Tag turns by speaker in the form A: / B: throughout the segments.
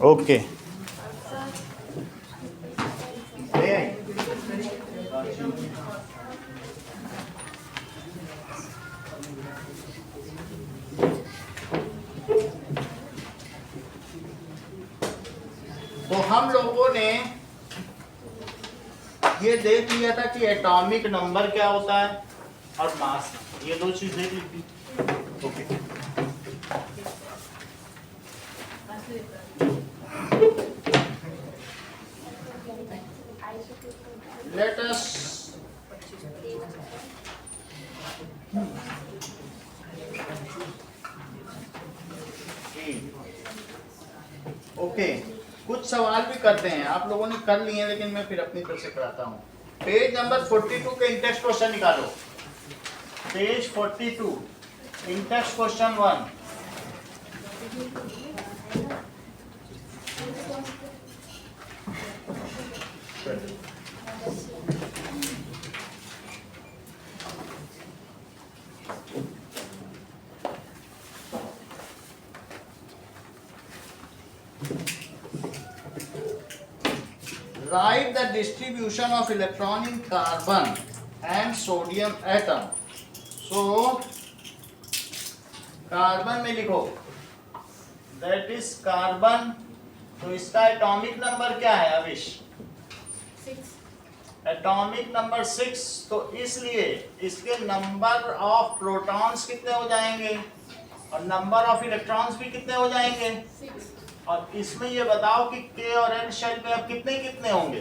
A: Okay. तो हम लोगों ने ये देख लिया था कि एटॉमिक नंबर क्या होता है और मास, ये दो चीज देख ली थी। ओके, लेट अस ओके, कुछ सवाल भी करते हैं, आप लोगों ने कर लिए हैं लेकिन मैं फिर अपनी तरफ से कराता हूँ। पेज नंबर 42 के इंटेक्स्ट क्वेश्चन निकालो। Page 42 in-text question 1। Write the distribution of electron in carbon and sodium atom. So carbon में लिखो that is कार्बन, तो इसका एटॉमिक नंबर क्या है अविश?
B: 6।
A: एटॉमिक नंबर 6, तो इसलिए इसके नंबर ऑफ प्रोटॉन्स कितने हो जाएंगे और नंबर ऑफ इलेक्ट्रॉन्स भी कितने हो जाएंगे?
B: 6।
A: और इसमें ये बताओ कि K और L शेल में अब कितने कितने होंगे?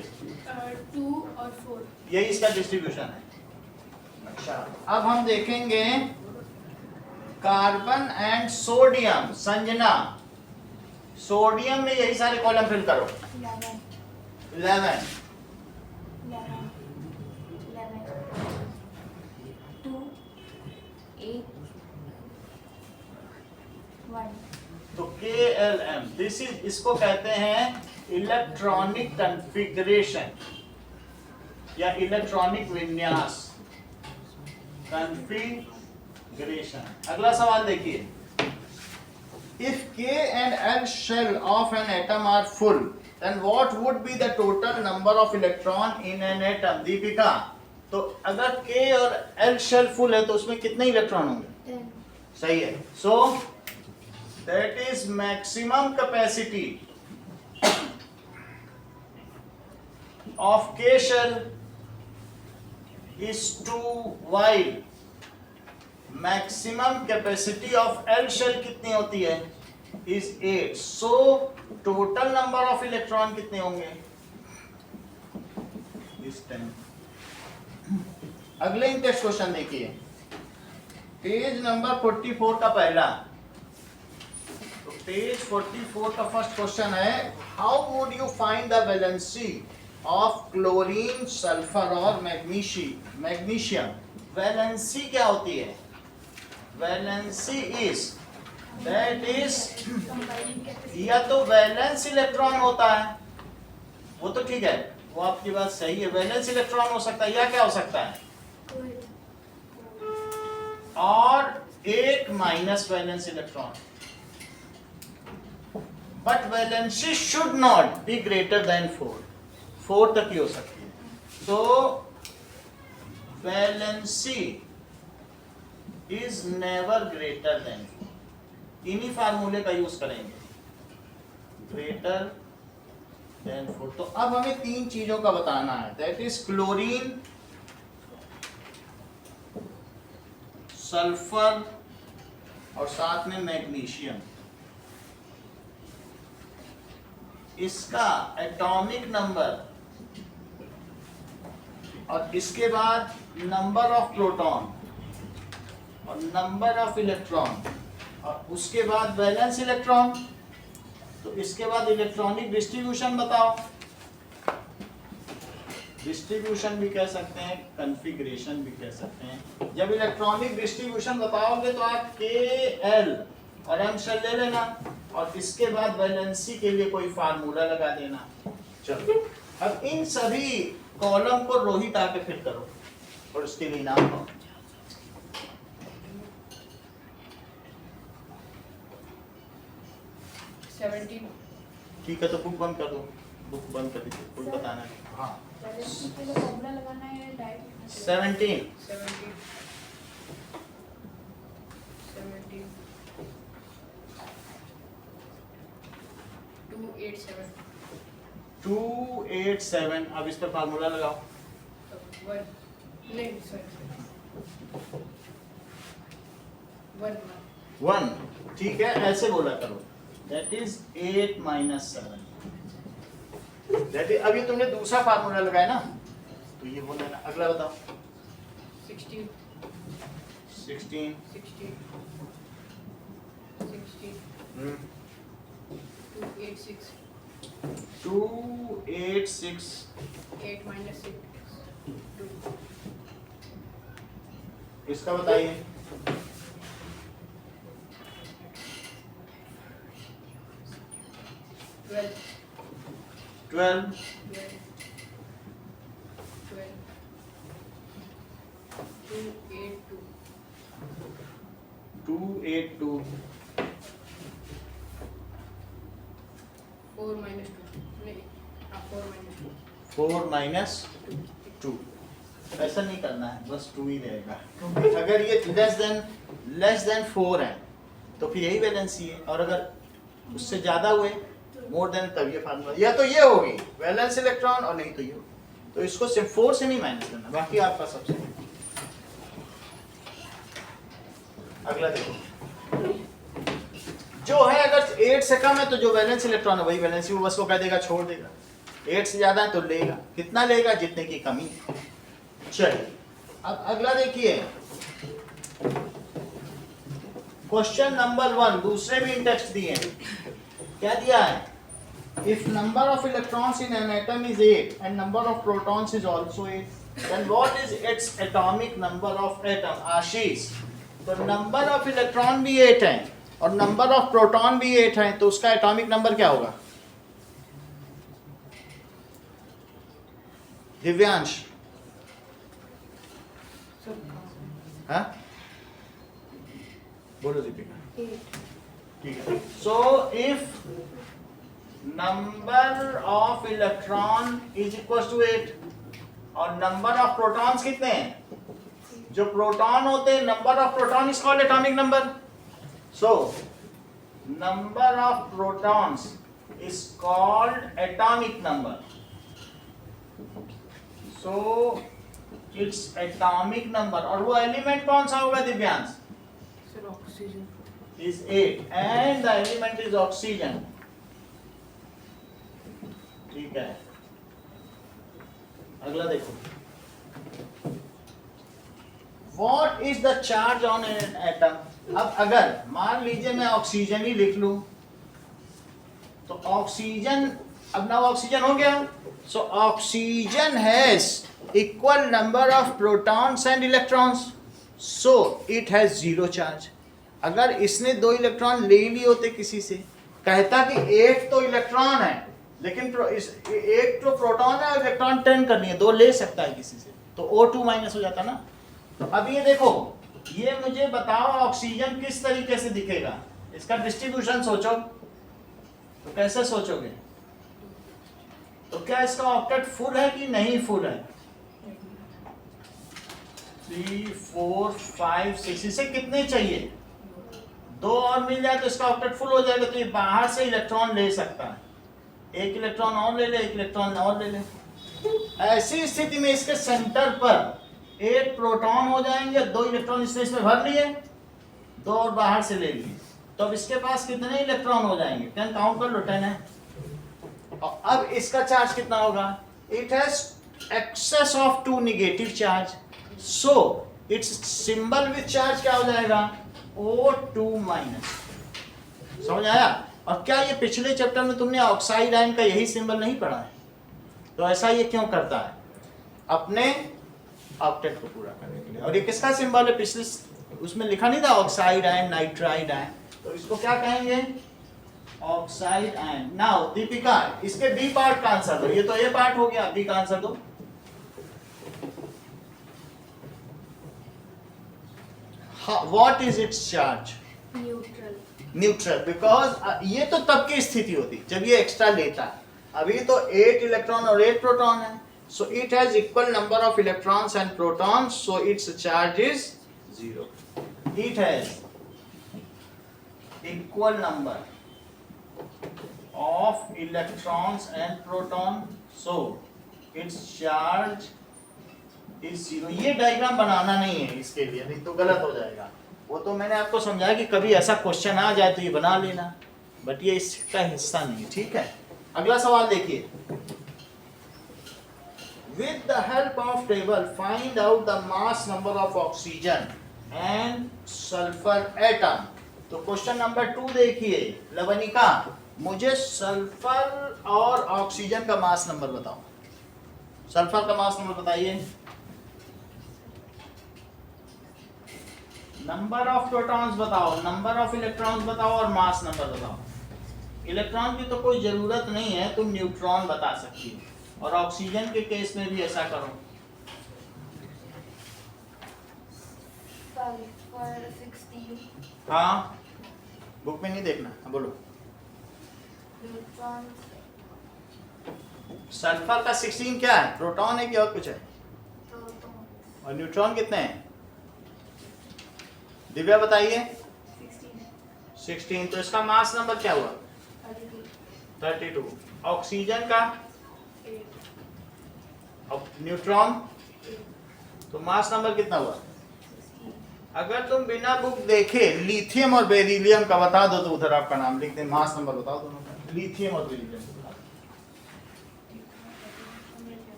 B: 2 और 4।
A: यही इसका डिस्ट्रीब्यूशन है। अच्छा, अब हम देखेंगे carbon and sodium. Sanjana, sodium में यही सारे कॉलम फिल करो। 11
B: 2 8 1।
A: तो KLM, दिस इज, इसको कहते हैं इलेक्ट्रॉनिक कॉन्फ़िगरेशन या इलेक्ट्रॉनिक विन्यास, कॉन्फ़िगरेशन। अगला सवाल देखिए, if K and L shell of an atom are full, then what would be the total number of electron in an atom? Deepika, तो अगर K और L shell full है तो उसमें कितने इलेक्ट्रॉन होंगे?
B: 10।
A: सही है। So that is maximum capacity of K shell is 2, while maximum capacity of L shell कितनी होती है? is 8. So total number of electron कितने होंगे? is 10. अगले इंटेक्स्ट क्वेश्चन देखिए, पेज नंबर 44 का पहला। तो पेज 44 का फर्स्ट क्वेश्चन है, how would you find the valency of chlorine, sulphur और मैग्नीशियम? वैलेंसी क्या होती है? वैलेंसी इज, दैट इज, या तो वैलेंस इलेक्ट्रॉन होता है, वो तो ठीक है, वो आपकी बात सही है, वैलेंस इलेक्ट्रॉन हो सकता है, या क्या हो सकता है? और एक minus valence electron. But valency should not be greater than 4 तक ही हो सकती है। So valency is never greater than, इन्हीं फार्मूले का यूज करेंगे, ग्रेटर देन 4। तो अब हमें तीन चीजों का बताना है, दैट इज क्लोरीन, सल्फर और साथ में मैग्नीशियम। इसका एटॉमिक नंबर और इसके बाद नंबर ऑफ प्रोटॉन और नंबर ऑफ इलेक्ट्रॉन और उसके बाद वैलेंस इलेक्ट्रॉन। तो इसके बाद इलेक्ट्रॉनिक डिस्ट्रीब्यूशन बताओ। डिस्ट्रीब्यूशन भी कह सकते हैं, कॉन्फ़िगरेशन भी कह सकते हैं। जब इलेक्ट्रॉनिक डिस्ट्रीब्यूशन बताओगे तो आप KL और M शेल ले लेना और इसके बाद वैलेंसी के लिए कोई फार्मूला लगा देना। चलो, अब इन सभी कॉलम को रोहित आके फिल करो और उसके लिए इनाम पाओ। ठीक है, तो बुक बंद कर दो, बुक बंद कर दीजिए, कुछ
B: सर।
A: बताना है। हाँ,
B: वैलेंसी के लिए फॉर्मूला लगाना है डायरेक्ट
A: 17
C: 17 17 287
A: 287। अब इस पर फार्मूला लगाओ।
C: 1 नहीं सॉरी 1
A: 1, ठीक है, ऐसे बोला करो, that is 8 minus 7। That is, अभी तुमने दूसरा फार्मूला लगाया ना, तो ये बोला ना। अगला बताओ।
C: 16
A: 16
C: 16 16
A: हम्म,
C: 286
A: 286
C: 8 minus 6 2
A: इसका बताइए।
C: 12
A: 12
C: 12 282
A: 282
C: 4 minus 2 नहीं 4 minus 2
A: 4 माइनस 2। ऐसा नहीं करना है, बस 2 ही रहेगा। अगर ये लेस देन 4 है तो फिर यही वैलेंसी है, और अगर उससे ज्यादा हुए मोर देन, तब ये फार्मूला, या तो ये होगी वैलेंस इलेक्ट्रॉन और नहीं तो ये होगी। तो इसको सिर्फ 4 से नहीं माइनस करना, बाकी आपका सबसे। अगला देखो, जो है अगर 8 से कम है तो जो वैलेंस इलेक्ट्रॉन है वही वैलेंसी, वो बस वो कह देगा, छोड़ देगा। 8 से ज्यादा है तो लेगा, कितना लेगा, जितने की कमी है। चलिए, अब अगला देखिए, क्वेश्चन नंबर 1, दूसरे भी टेक्स्ट दिए हैं। क्या दिया है? If number of electrons in an atom is 8 and number of protons is also 8, then what is its atomic number of atom? Ashish, तो नंबर ऑफ इलेक्ट्रॉन भी 8 है और नंबर ऑफ प्रोटॉन भी 8 है, तो उसका एटॉमिक नंबर क्या होगा? दिव्यांश, हाँ बोलो दीपिका।
B: 8
A: ठीक है, so if number of electron is equal to 8 और नंबर ऑफ प्रोटॉन्स कितने हैं? जो प्रोटॉन होते हैं, number of proton is called atomic number. So number of protons is called atomic number. So it's atomic number, और वो element कौन सा होगा Divyansh?
C: Sir oxygen
A: is 8 and the element is oxygen. ठीक है, अगला देखो, what is the charge on an atom? अब अगर मान लीजिए मैं ऑक्सीजन ही लिख लूं, तो ऑक्सीजन, अब ना ऑक्सीजन हो गया, so oxygen has equal number of protons and electrons, so it has 0 charge. अगर इसने 2 इलेक्ट्रॉन ले लिए होते किसी से, कहता कि 8 तो इलेक्ट्रॉन है, लेकिन एक तो प्रोटॉन है और इलेक्ट्रॉन 10 करनी है, 2 ले सकता है किसी से, तो O2 माइनस हो जाता ना। तो अब ये देखो, ये मुझे बताओ ऑक्सीजन किस तरीके से दिखेगा, इसका डिस्ट्रीब्यूशन सोचो, तो कैसे सोचोगे? तो क्या इसका ऑक्टेट फुल है कि नहीं फुल है? 3 4 5 6, इसे कितने चाहिए? 2 और मिल जाए तो इसका ऑक्टेट फुल हो जाएगा। तो ये बाहर से इलेक्ट्रॉन ले सकता है, 1 इलेक्ट्रॉन और ले ले, 1 इलेक्ट्रॉन और ले ले। ऐसी स्थिति में इसके सेंटर पर 8 प्रोटॉन हो जाएंगे, 2 इलेक्ट्रॉन इसमें भर लिए, 2 और बाहर से ले लिए, तो अब इसके पास कितने इलेक्ट्रॉन हो जाएंगे? 10 काउंट कर लो, 10 है। और अब इसका चार्ज कितना होगा? It has excess of 2 negative charge, so its symbol with charge क्या हो जाएगा? O2 minus. समझ आया? और क्या ये पिछले चैप्टर में तुमने ऑक्साइड आयन का यही सिंबल नहीं पढ़ा है? तो ऐसा ये क्यों करता है? अपने ऑक्टेट को पूरा करने के लिए। और ये किसका सिंबल है? पिछले उसमें लिखा नहीं था ऑक्साइड आयन, नाइट्राइड आयन, तो इसको क्या कहेंगे? Oxide ion. नाउ दीपिका, इसके बी पार्ट का आंसर दो। ये तो ए पार्ट हो गया, बी का आंसर दो। What is its charge?
B: Neutral
A: neutral, because ये तो तब की स्थिति होती जब ये एक्स्ट्रा लेता है। अभी तो 8 इलेक्ट्रॉन और 8 प्रोटॉन है, so it has equal number of electrons and protons, so it's charge is 0. It has equal number of electrons and proton, so it's charge is 0. ये डायग्राम बनाना नहीं है इसके लिए, नहीं तो गलत हो जाएगा। वो तो मैंने आपको समझाया कि कभी ऐसा क्वेश्चन आ जाए तो ये बना लेना, बट ये इसका हिस्सा नहीं है, ठीक है। अगला सवाल देखिए, with the help of table find out the mass number of oxygen and sulphur atom. तो क्वेश्चन नंबर 2 देखिए, लवनिका मुझे सल्फर और ऑक्सीजन का मास नंबर बताओ। सल्फर का मास नंबर बताइए। नंबर ऑफ प्रोटॉन्स बताओ, नंबर ऑफ इलेक्ट्रॉन्स बताओ और मास नंबर बताओ। इलेक्ट्रॉन की तो कोई जरूरत नहीं है, तुम न्यूट्रॉन बता सकती हो, और ऑक्सीजन के केस में भी ऐसा करो।
B: सल्फर 16,
A: हाँ, बुक में नहीं देखना, हाँ बोलो।
B: न्यूट्रॉन
A: सल्फर का 16 क्या है, प्रोटॉन है कि और कुछ है?
B: प्रोटॉन
A: और न्यूट्रॉन कितने हैं? दिव्या बताइए। 16, तो इसका मास नंबर क्या हुआ? 32। ऑक्सीजन का?
C: 8
A: और न्यूट्रॉन? तो मास नंबर कितना हुआ? अगर तुम बिना बुक देखे लिथियम और बेरिलियम का बता दो तो उधर आपका नाम लिख दें, मास नंबर बताओ दोनों का, लिथियम और बेरिलियम का बता दो।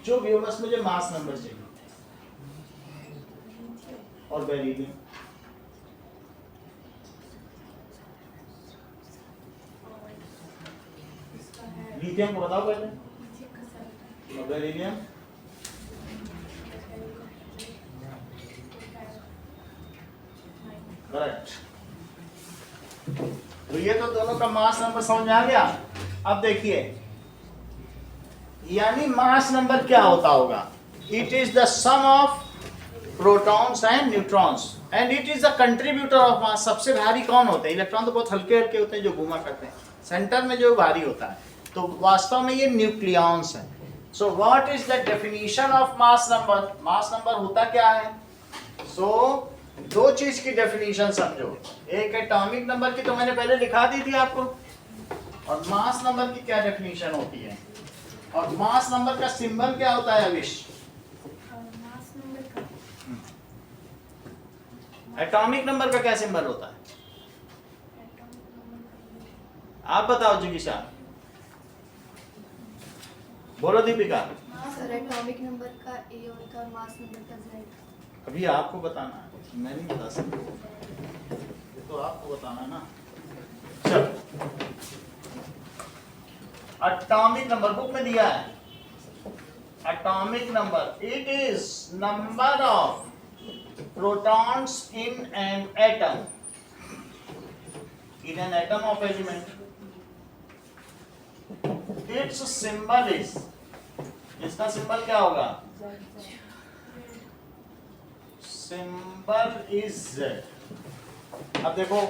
A: जो भी हो, बस मुझे मास नंबर चाहिए। और बेरिलियम? लिथियम को बताओ पहले, और बेरिलियम? करेक्ट। तो ये तो दोनों का मास नंबर समझ में आ गया। अब देखिए, यानी मास नंबर क्या होता होगा? It is the sum of protons and neutrons and it is the contributor of mass. सबसे भारी कौन होते हैं? इलेक्ट्रॉन तो बहुत हल्के हल्के होते हैं जो घूमा करते हैं, सेंटर में जो भारी होता है, तो वास्तव में ये न्यूक्लियॉन्स है। So what is the definition of mass number? Mass number होता क्या है? सो दो चीज की डेफिनेशन समझो, एक एटॉमिक नंबर की तो मैंने पहले लिखा दी थी आपको, और मास नंबर की क्या डेफिनेशन होती है, और मास नंबर का सिंबल क्या होता है अविश?
B: मास नंबर का
A: एटॉमिक नंबर का क्या सिंबल होता है? आप बताओ जिगिशा, बोलो दीपिका।
B: सर एटॉमिक नंबर का ए होता है, मास नंबर का Z।
A: अभी आपको बताना है, मैं नहीं बता सकता, ये तो आपको बताना है ना। चलो, एटॉमिक नंबर बुक में दिया है। Atomic number, it is number of protons in an atom, in an atom of element. Its symbol is, इसका सिंबल क्या होगा? Symbol is Z। अब देखो,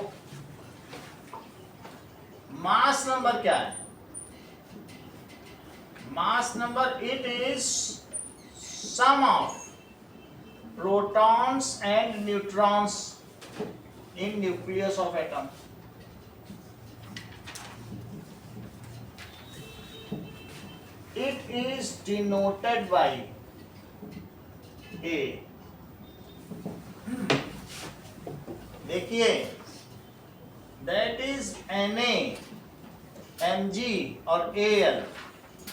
A: मास नंबर क्या है? Mass number it is sum of protons and neutrons in nucleus of atom. It is denoted by A। देखिए, that is Na, Mg और Al।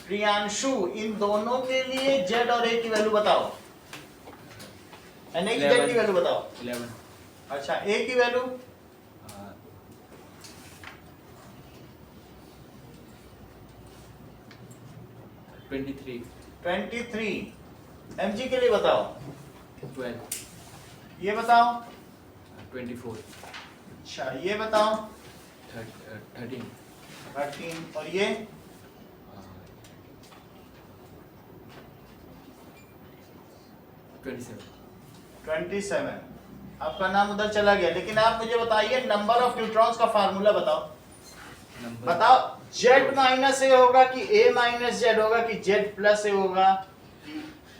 A: Priyanshu, इन दोनों के लिए Z और A की वैल्यू बताओ। Na की Z की वैल्यू बताओ।
D: 11।
A: अच्छा, A की वैल्यू?
D: 23।
A: 23। Mg के लिए बताओ।
D: 12।
A: ये बताओ।
D: 24।
A: अच्छा, ये बताओ।
D: 13।
A: 13। और ये?
D: 27।
A: 27। आपका नाम उधर चला गया, लेकिन आप मुझे बताइए नंबर ऑफ न्यूट्रॉन्स का फार्मूला बताओ।
D: Number.
A: बताओ Z माइनस ए होगा कि A माइनस जेड होगा कि Z प्लस ए होगा,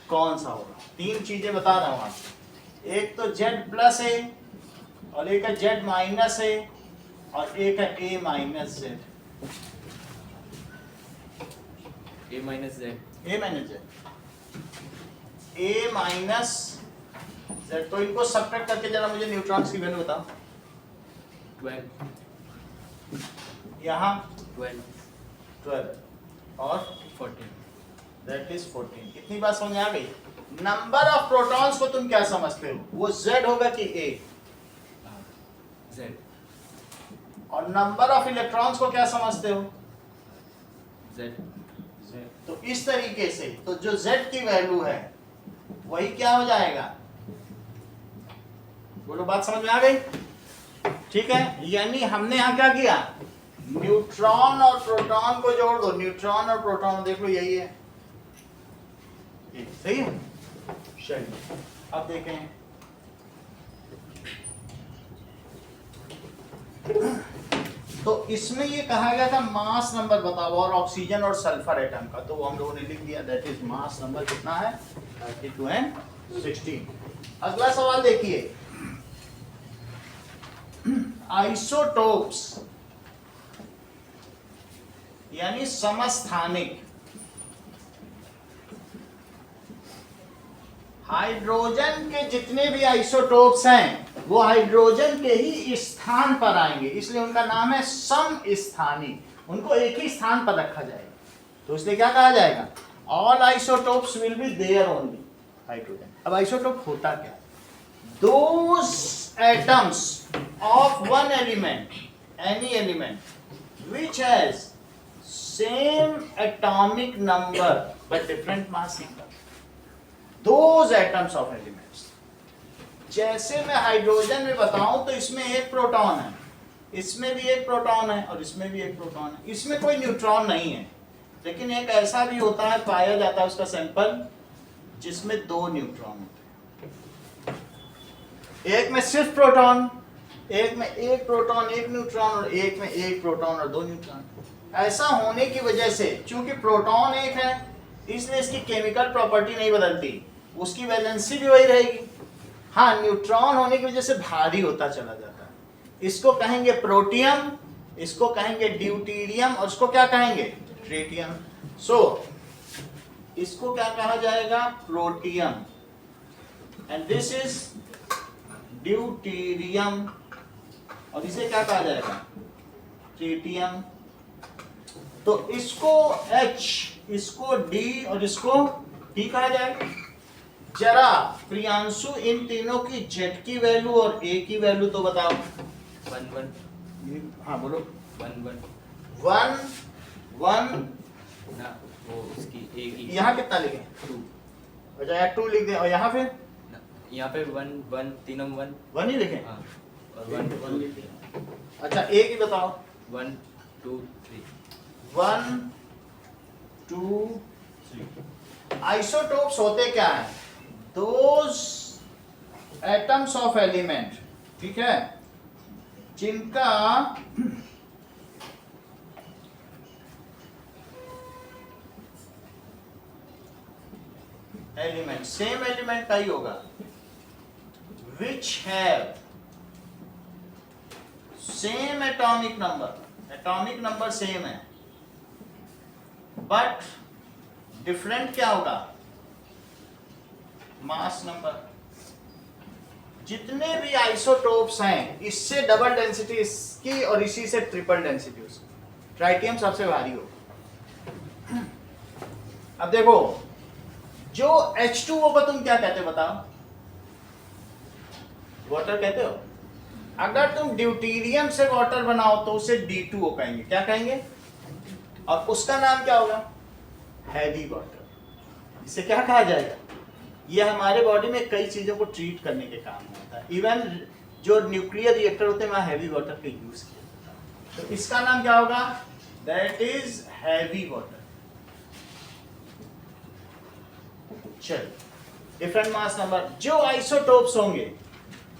A: कौन सा होगा? तीन चीजें बता रहा हूं आपको, एक तो Z प्लस ए और एक है Z माइनस ए और एक है A minus Z.
D: A minus Z.
A: A minus Z, A minus Z. तो इनको सब्ट्रैक्ट करके जरा मुझे न्यूट्रॉन्स की वैल्यू बताओ।
D: 12.
A: यहाँ
D: 12.
A: 12 और
D: 14.
A: That is 14। कितनी बात समझ आ गई? नंबर ऑफ प्रोटॉन्स को तुम क्या समझते हो? वो Z होगा कि A?
D: Z.
A: और नंबर ऑफ इलेक्ट्रॉन्स को क्या समझते हो?
D: Z.
A: तो इस तरीके से तो जो Z की वैल्यू है वही क्या हो जाएगा? बोलो, बात समझ में आ गई? ठीक है, यानी हमने यहाँ क्या किया, न्यूट्रॉन और प्रोटॉन को जोड़ दो। न्यूट्रॉन और प्रोटॉन देख लो, यही है, ये सही है। चलिए अब देखें, तो इसमें ये कहा गया था मास नंबर बताओ और ऑक्सीजन और सल्फर एटम का, तो वो हम लोगों ने लिख दिया, दैट इज मास नंबर कितना है? 32 and 16। अगला सवाल देखिए, आइसोटोप्स यानी समस्थानिक, हाइड्रोजन के जितने भी आइसोटोप्स हैं वो हाइड्रोजन के ही स्थान पर आएंगे, इसलिए उनका नाम है समस्थानी। उनको एक ही स्थान पर रखा जाएगा, तो इसलिए क्या कहा जाएगा? All isotopes will be there only hydrogen. अब आइसोटोप होता क्या? Those atoms of one element, any element, which has same atomic number but different mass number, those atoms of elements। जैसे मैं हाइड्रोजन में बताऊं तो इसमें एक प्रोटॉन है, इसमें भी एक प्रोटॉन है और इसमें भी एक प्रोटॉन है, इसमें कोई न्यूट्रॉन नहीं है, लेकिन एक ऐसा भी होता है, पाया जाता है उसका सैंपल जिसमें दो न्यूट्रॉन होते हैं, एक में सिर्फ प्रोटॉन, एक में एक प्रोटॉन एक न्यूट्रॉन और एक में एक प्रोटॉन और दो न्यूट्रॉन। ऐसा होने की वजह से, चूंकि प्रोटॉन एक है इसलिए इसकी केमिकल प्रॉपर्टी नहीं बदलती, उसकी वैलेंसी भी वही रहेगी। हाँ, न्यूट्रॉन होने की वजह से भारी होता चला जाता है, इसको कहेंगे प्रोटियम, इसको कहेंगे ड्यूटीरियम और इसको क्या कहेंगे? ट्रिटियम। सो इसको क्या कहा जाएगा? Protium, and this is deuterium, और इसे क्या कहा जाएगा? ट्रिटियम। तो इसको H, इसको D और इसको T कहा जाएगा। जरा प्रियांशु इन तीनों की Z की वैल्यू और A की वैल्यू तो बताओ।
D: 1 1.
A: हाँ बोलो।
D: 1 1.
A: 1 1
D: ना वो उसकी A की।
A: यहाँ कितना लिखे?
D: 2.
A: अच्छा यहाँ 2 लिख दें, और यहाँ फिर
D: यहाँ पे 1 1 तीनों 1.
A: 1 ही लिखे।
D: हाँ और 1 2.
A: अच्छा A की बताओ।
D: 1 2 3.
A: 1 2 3। आइसोटोप्स होते क्या है? दोज एटम्स ऑफ एलिमेंट, ठीक है, जिनका एलिमेंट सेम एलिमेंट का ही होगा, which have same atomic number same है, बट डिफरेंट क्या होगा? Mass number. जितने भी आइसोटोप्स हैं इससे डबल डेंसिटी इसकी और इसी से ट्रिपल डेंसिटी उसकी। ट्राइटियम सबसे भारी होगा। अब देखो, जो H2O को तुम क्या कहते हो बताओ? वाटर कहते हो। अगर तुम ड्यूटीरियम से वाटर बनाओ तो उसे D2O कहेंगे। क्या कहेंगे? और उसका नाम क्या होगा? Heavy water. इसे क्या कहा जाएगा? यह हमारे बॉडी में कई चीजों को ट्रीट करने के काम में आता है। इवन जो न्यूक्लियर रिएक्टर होते हैं वहां हैवी वाटर का यूज किया जाता है। तो इसका नाम क्या होगा? That is heavy water. चल, डिफरेंट मास नंबर। जो आइसोटोप्स होंगे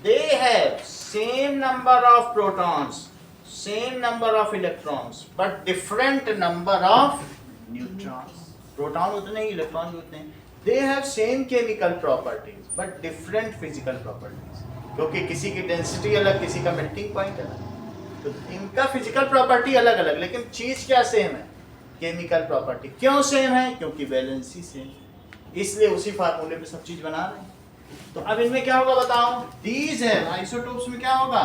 A: they have same number of protons, same number of electrons, but different number of neutrons. Proton उतने ही, इलेक्ट्रॉन भी उतने. They have same chemical properties, but different physical properties. क्योंकि किसी की density अलग, किसी का मेल्टिंग पॉइंट अलग, तो इनका फिजिकल प्रॉपर्टी अलग अलग, लेकिन चीज क्या सेम है? Chemical property. क्यों सेम है? क्योंकि वैलेंसी सेम, इसलिए उसी फार्मूले पे सब चीज बना रहे हैं. तो अब इनमें क्या होगा बताओ? दीज है आइसोटोप्स में क्या होगा?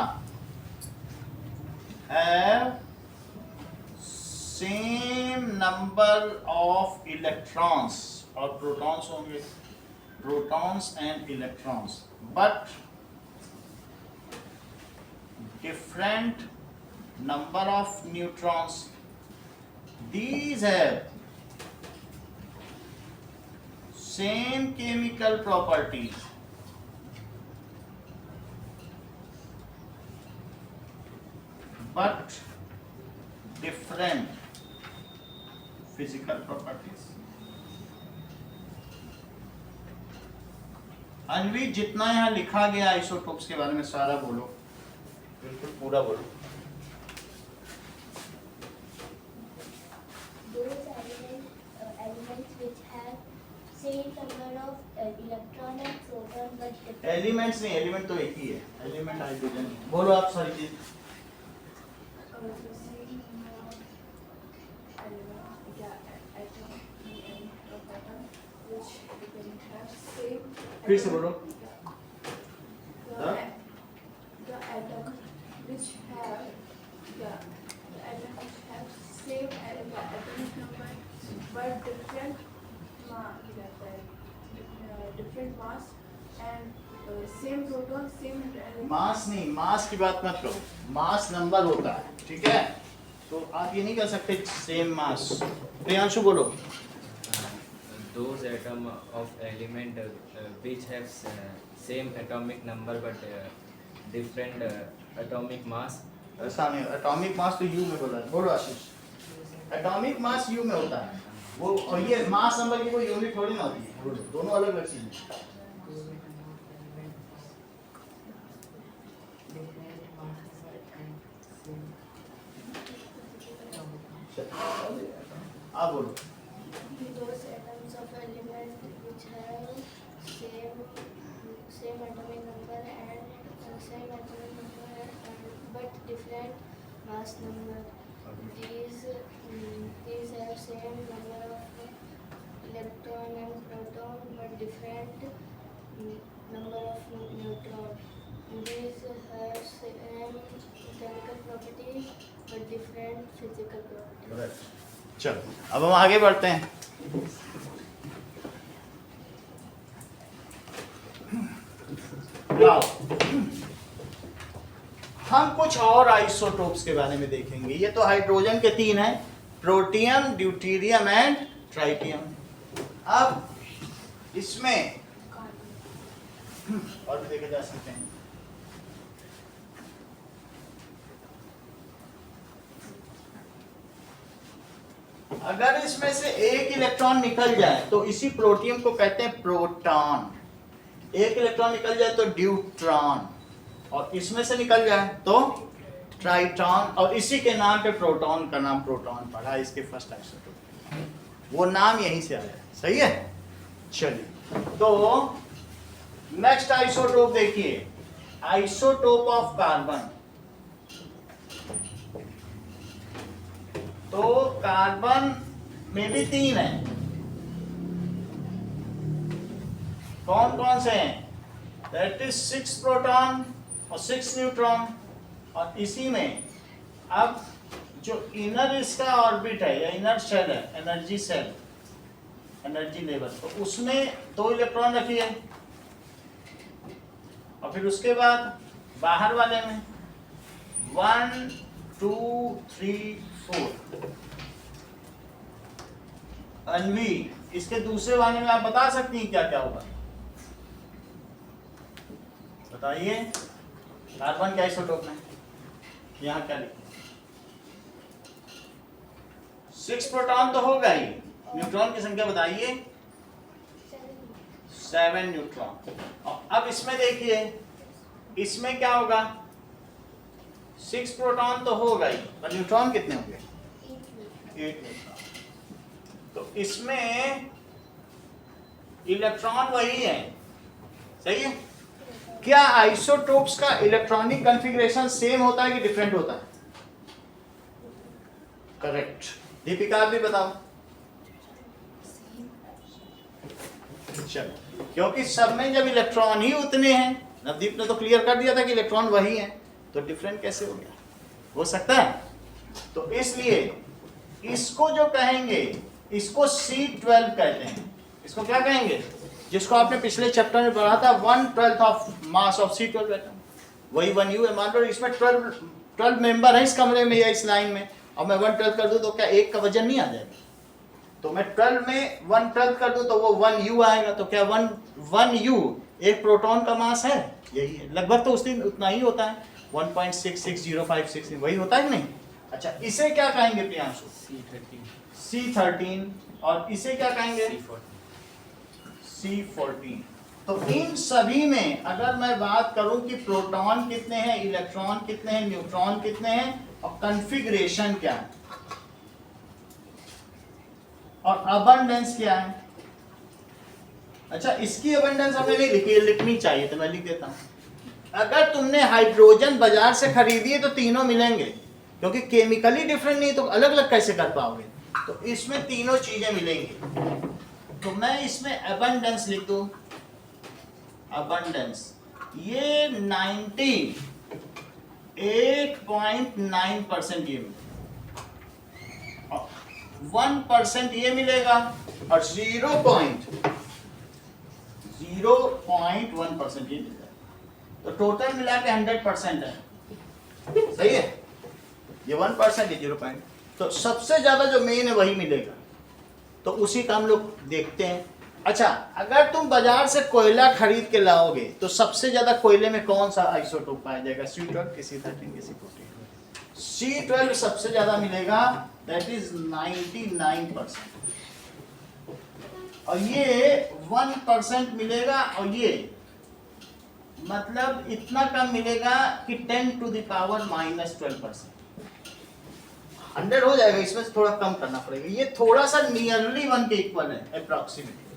A: Have same number of electrons, और प्रोटॉन्स होंगे, protons and electrons, but different number of neutrons. These have same chemical properties, but different physical properties. Anvi, जितना यहाँ लिखा गया आइसोटोप्स के बारे में सारा बोलो, बिल्कुल पूरा बोलो.
E: Those elements which have same number of electron and proton but different.
A: Elements नहीं, एलिमेंट तो एक ही है, एलिमेंट हाइड्रोजन. बोलो आप सारी चीज. फिर से बोलो.
B: The atom which have same atomic number but different different mass and same proton, same
A: मास नहीं, मास की बात मत करो, मास नंबर होता है, ठीक है? तो आप ये नहीं कर सकते सेम मास. प्रियांशु बोलो.
D: Those atom of element which have same atomic number but different atomic mass.
A: ऐसा नहीं, एटॉमिक मास तो यू में बोला है. बोलो आशीष. एटॉमिक मास यू में होता है वो, और ये मास नंबर की कोई यूनिट थोड़ी ना होती है. बोलो, दोनों अलग अलग चीजें. आप बोलो.
E: Those atoms of element which have same atomic number but different mass number. These have same number of electron and proton but different number of neutron. These have same chemical properties but different physical properties.
A: चलो अब हम आगे बढ़ते हैं. हम कुछ और isotopes के बारे में देखेंगे. ये तो हाइड्रोजन के 3 हैं, प्रोटियम, ड्यूटेरियम एंड ट्राइटियम. अब इसमें और भी देखे जा सकते हैं. अगर इसमें से एक इलेक्ट्रॉन निकल जाए तो इसी प्रोटियम को कहते हैं प्रोटॉन. एक इलेक्ट्रॉन निकल जाए तो ड्यूट्रॉन, और इसमें से निकल जाए तो ट्राइटॉन, और इसी के नाम पे प्रोटॉन का नाम प्रोटॉन पड़ा, इसके फर्स्ट आइसोटोप. वो नाम यहीं से आया. सही है. चलिए, तो नेक्स्ट आइसोटोप देखिए, आइसोटोप ऑफ कार्बन. तो कार्बन में भी 3 हैं. कौन कौन से हैं? दैट इज 6 प्रोटॉन और 6 न्यूट्रॉन. और इसी में अब जो इनर इसका ऑर्बिट है या इनर शेल है, एनर्जी सेल, एनर्जी लेवल, तो उसमें 2 इलेक्ट्रॉन रखिए. और फिर उसके बाद बाहर वाले में 1 2 3 4. अन्वी, इसके दूसरे वाले में आप बता सकती हैं क्या क्या होगा? बताइए. कार्बन के आइसोटोप में यहाँ क्या लिखें? 6 प्रोटॉन तो होगा ही. न्यूट्रॉन की संख्या बताइए. 7 न्यूट्रॉन. और अब इसमें देखिए, इसमें क्या होगा, 6 प्रोटॉन तो होगा ही, पर न्यूट्रॉन कितने होंगे, 8 न्यूट्रॉन। तो इसमें इलेक्ट्रॉन वही है, सही है। क्या आइसोटोप्स का इलेक्ट्रॉनिक कॉन्फ़िगरेशन सेम होता है कि डिफरेंट होता है? करेक्ट। दीपिका आप भी बताओ। चलो, क्योंकि सब में जब इलेक्ट्रॉन ही उतने हैं, नवदीप ने तो क्लियर कर दिया था कि इलेक्ट्रॉन वही है, तो डिफरेंट कैसे हो गया, हो सकता है। तो इसलिए इसको जो कहेंगे, इसको C12 कहते हैं। इसको क्या कहेंगे, जिसको आपने पिछले चैप्टर में पढ़ा था, 1/12 of mass of C12 atom, वही 1U है। मान लो इसमें 12 मेंबर है इस कमरे में या इस लाइन में, और मैं 1/12 कर दूं तो क्या एक का वजन नहीं आ जाएगा? तो मैं 12 में 1/12 कर दूं तो वो 1U आएगा। तो क्या 1U एक प्रोटॉन का मास है? यही है, लगभग तो उससे उतना ही होता है, 1.66056, वही होता है कि नहीं? अच्छा, इसे क्या कहेंगे प्रियांशु? C13। और इसे क्या कहेंगे? C14। तो इन सभी में अगर मैं बात करूं कि प्रोटॉन कितने हैं, इलेक्ट्रॉन कितने हैं, न्यूट्रॉन कितने हैं, और कॉन्फ़िगरेशन क्या है, और अबंडेंस क्या है। अच्छा, इसकी अबंडेंस हमें नहीं लिखी, लिखनी चाहिए तो मैं लिख देता हूं। अगर तुमने हाइड्रोजन बाजार से खरीदी है तो तीनों मिलेंगे, क्योंकि केमिकली डिफरेंट नहीं तो अलग अलग कैसे कर पाओगे। तो इसमें तीनों चीजें मिलेंगी। तो मैं इसमें अबंडेंस लिख दूं, अबंडेंस ये 98.9% ये मिलेगा, 1% ये मिलेगा, और 0.01% ये मिलेगा। तो टोटल मिला के 100% है, सही है। ये 1%, ये 0. तो सबसे ज्यादा जो मेन है वही मिलेगा, तो उसी का हम लोग देखते हैं। अच्छा, अगर तुम बाजार से कोयला खरीद के लाओगे तो सबसे ज्यादा कोयले में कौन सा आइसोटोप पाया जाएगा? C12 कि C13 कि C14? C12 सबसे ज्यादा मिलेगा, दैट इज 99%, और ये 1% मिलेगा, और ये मतलब इतना कम मिलेगा कि 10⁻⁻12%। 100 हो जाएगा, इसमें से थोड़ा कम करना पड़ेगा। ये थोड़ा सा नियरली 1 के इक्वल है, अप्रॉक्सीमेटली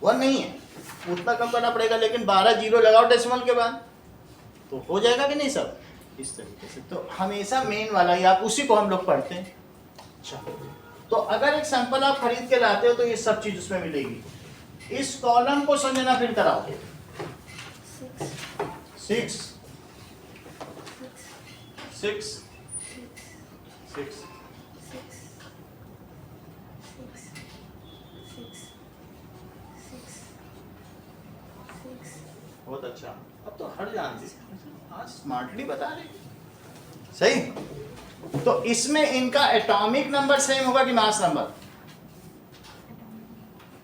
A: 1 नहीं है, उतना कम करना पड़ेगा। लेकिन 12 जीरो लगाओ डेसिमल के बाद तो हो जाएगा कि नहीं सब, इस तरीके से। तो हमेशा मेन वाला ही, आप उसी को हम लोग पढ़ते हैं। अच्छा, तो अगर एक सैंपल आप खरीद के लाते हो तो ये सब चीज उसमें मिलेगी। इस कॉलम को समझना, फिर कराओ 6 बहुत अच्छा, अब तो हर जानती, हाँ स्मार्टली बता रहे, सही। तो इसमें इनका एटॉमिक नंबर सेम होगा कि मास नंबर?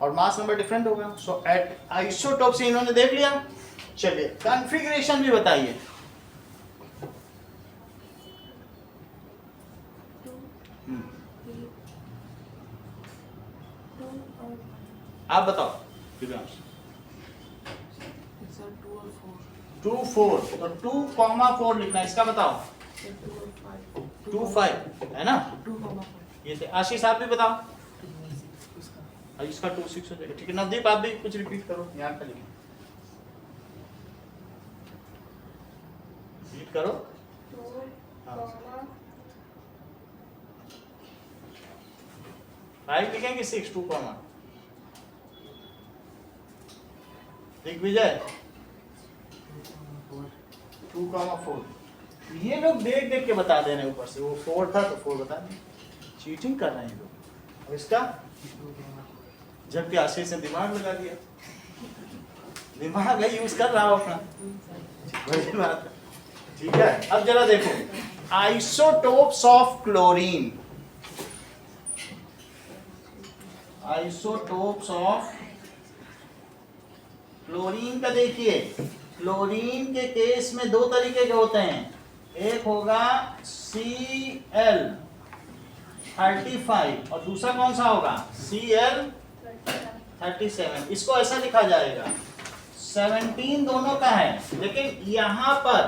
A: और मास नंबर डिफरेंट होगा। सो एट आइसोटोप से इन्होंने देख लिया। चलिए कॉन्फ़िगरेशन भी बताइए। आप बताओ दिव्यांश। 2 4, तो 2,4 लिखना है, इसका बताओ। 2 5 है ना, ये से। आशीष आप भी बताओ, इसका 2 6 हो जाएगा, ठीक है। नवदीप आप भी कुछ रिपीट करो, यहाँ का लिखो, रिपीट करो। 5 लिखेंगे, 6 2 कॉमा। दिग्विजय 2,4। ये लोग देख देख के बता दे रहे हैं, ऊपर से वो 4 था तो 4 बता दें। चीटिंग कर रहे हैं लोग। अब इसका, जबकि आशीष ने दिमाग लगा दिया, दिमाग है यूज कर रहा हो अपना, बड़ी बात है। ठीक है, अब जरा देखो isotopes of chlorine. Isotopes of chlorine का देखिए, क्लोरीन के केस में 2 तरीके के होते हैं। एक होगा Cl35 और दूसरा कौन सा होगा? Cl37। इसको ऐसा लिखा जाएगा 17 दोनों का है, लेकिन यहां पर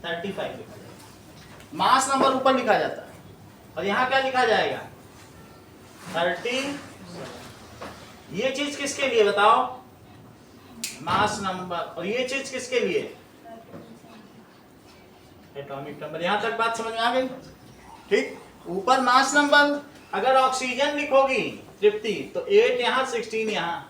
A: 35 लिखा जाएगा। मास नंबर ऊपर लिखा जाता है और यहां क्या लिखा जाएगा 30। ये चीज किसके लिए बताओ, मास नंबर, और ये चीज किसके लिए, एटॉमिक नंबर। यहां तक बात समझ में आ गई? ठीक, ऊपर मास नंबर, अगर ऑक्सीजन लिखोगी तृप्ति तो 8 यहां 16 यहां,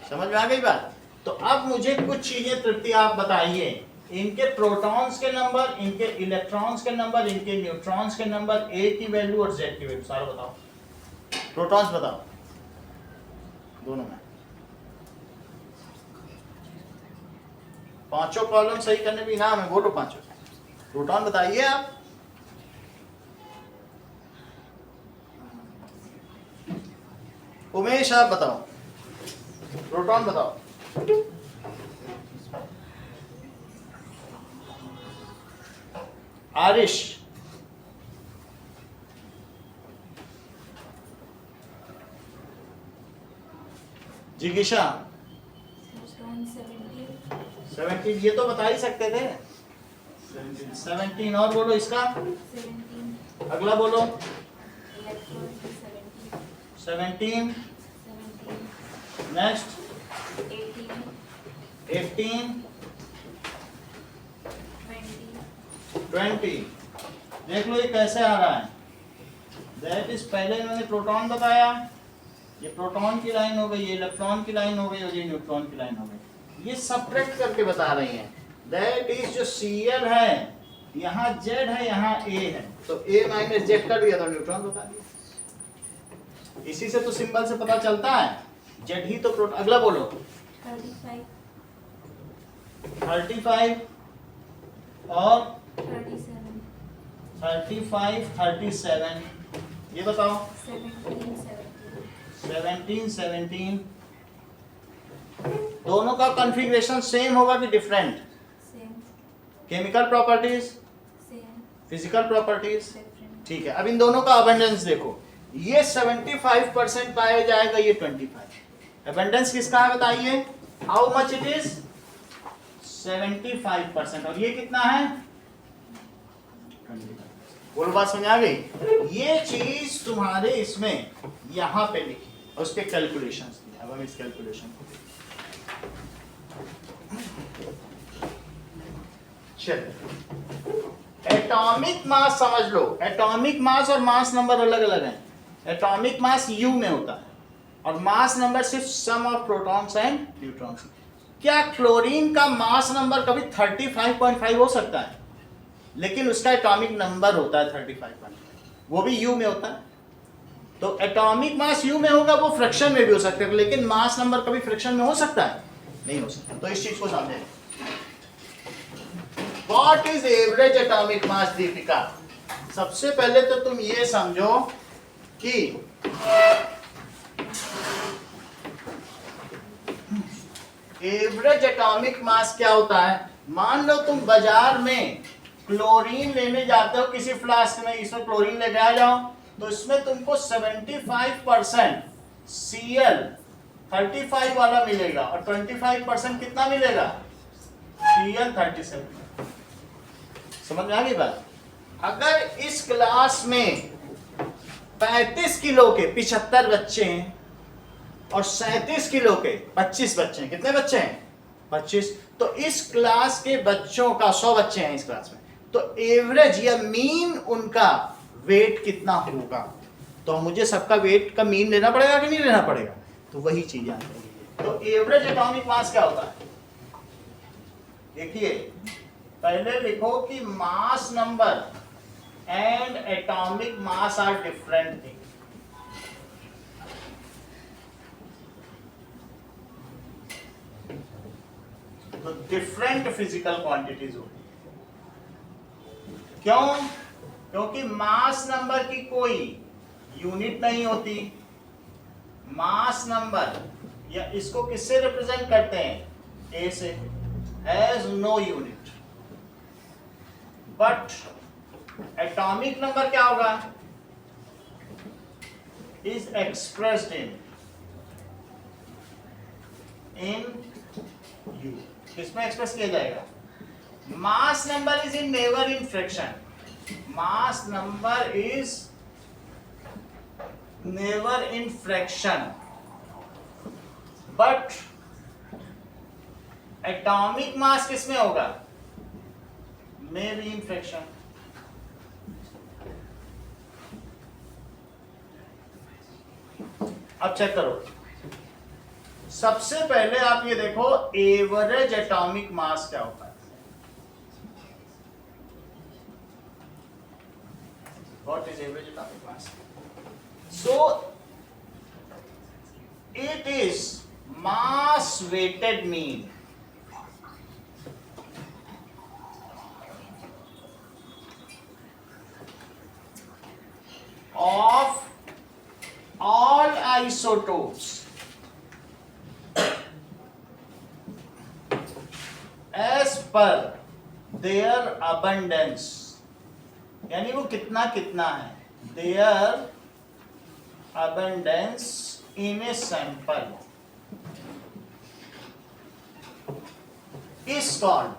A: समझ में आ गई बात? तो अब मुझे कुछ चीजें तृप्ति आप बताइए, इनके प्रोटॉन्स के नंबर, इनके इलेक्ट्रॉन्स के नंबर, इनके न्यूट्रॉन्स के नंबर, ए की वैल्यू और जेड की वैल्यू सारा बताओ। प्रोटॉन्स बताओ दोनों में, पांचों कॉलम सही करने भी इनाम है, बोलो पांचों। प्रोटॉन बताइए आप। उमेश आप बताओ, प्रोटॉन बताओ। आरिश, जिगिशा, 17 ये तो बता ही सकते थे। 17 और बोलो इसका, अगला बोलो 17, नेक्स्ट 18, 20। देख लो ये कैसे आ रहा है, दैट इज पहले इन्होंने प्रोटॉन बताया, ये प्रोटॉन की लाइन हो गई, ये इलेक्ट्रॉन की लाइन हो गई और ये न्यूट्रॉन की लाइन हो गई। ये सब्ट्रैक्ट करके बता रही हैं, दैट इज जो Cl है यहाँ Z है यहाँ A है, तो A माइनस Z कर दिया तो न्यूट्रॉन बता दिया। इसी से तो सिंबल से पता चलता है Z ही तो प्रोटॉन। अगला बोलो 35 और 35, 37, ये बताओ 17। दोनों का कॉन्फ़िगरेशन सेम होगा कि different? Chemical properties, physical properties, ठीक है। अब इन दोनों का अबंडेंस देखो, ये 75% पाया जाएगा, ये 25। अबंडेंस किसका है बताइए, हाउ मच इट इज, 75%, और ये कितना है 25। बोलो बात समझ आ गई? ये चीज तुम्हारे इसमें यहां पे लिखी और उसके कैलकुलेशंस दिए। अब हम इस कैलकुलेशन को चलिए, एटॉमिक मास समझ लो, एटॉमिक मास और मास नंबर अलग अलग हैं। एटॉमिक मास U में होता है और मास नंबर सिर्फ सम ऑफ प्रोटॉन्स एंड न्यूट्रॉन्स। क्या क्लोरीन का मास नंबर कभी 35.5 हो सकता है? लेकिन उसका एटॉमिक नंबर होता है 35.5, वो भी U में होता है। तो एटॉमिक मास U में होगा, वो फ्रैक्शन में भी हो सकता है, लेकिन मास नंबर कभी फ्रैक्शन में हो सकता है? नहीं हो सकता। तो इस चीज को समझें। What is average atomic mass Deepika? सबसे पहले तो तुम ये समझो कि एवरेज एटॉमिक मास क्या होता है। मान लो तुम बाजार में क्लोरीन लेने जाते हो किसी फ्लास्क में, इसमें क्लोरीन लेके आ जाओ, तो इसमें तुमको 75% Cl 35 वाला मिलेगा और 25% कितना मिलेगा, Cl 37। समझ में आ गई बात? अगर इस क्लास में 35 किलो के 75 बच्चे हैं और 37 किलो के 25 बच्चे हैं, कितने बच्चे हैं 25, तो इस क्लास के बच्चों का 100 बच्चे हैं इस क्लास में, तो एवरेज या मीन उनका वेट कितना होगा। तो मुझे सबका वेट का मीन लेना पड़ेगा कि नहीं लेना पड़ेगा? तो वही चीज याद रखिए। तो एवरेज एटॉमिक मास क्या होता है, देखिए पहले लिखो कि mass number and atomic mass are different thing. तो डिफरेंट फिजिकल क्वांटिटीज होती है। क्यों? क्योंकि मास नंबर की कोई यूनिट नहीं होती। मास नंबर या इसको किससे रिप्रेजेंट करते हैं, ए से, has no unit. But atomic number क्या होगा, इज एक्सप्रेस्ड इन u किसमें एक्सप्रेस किया जाएगा? Mass number is in never in fraction, mass number is never in fraction, but atomic mass किसमें होगा? May be in fraction. अब check करो, सबसे पहले आप ये देखो एवरेज एटॉमिक मास क्या होता है। What is average atomic mass? So it is mass weighted mean. Of all isotopes as per their abundance, यानी वो कितना कितना है, their abundance in a sample is called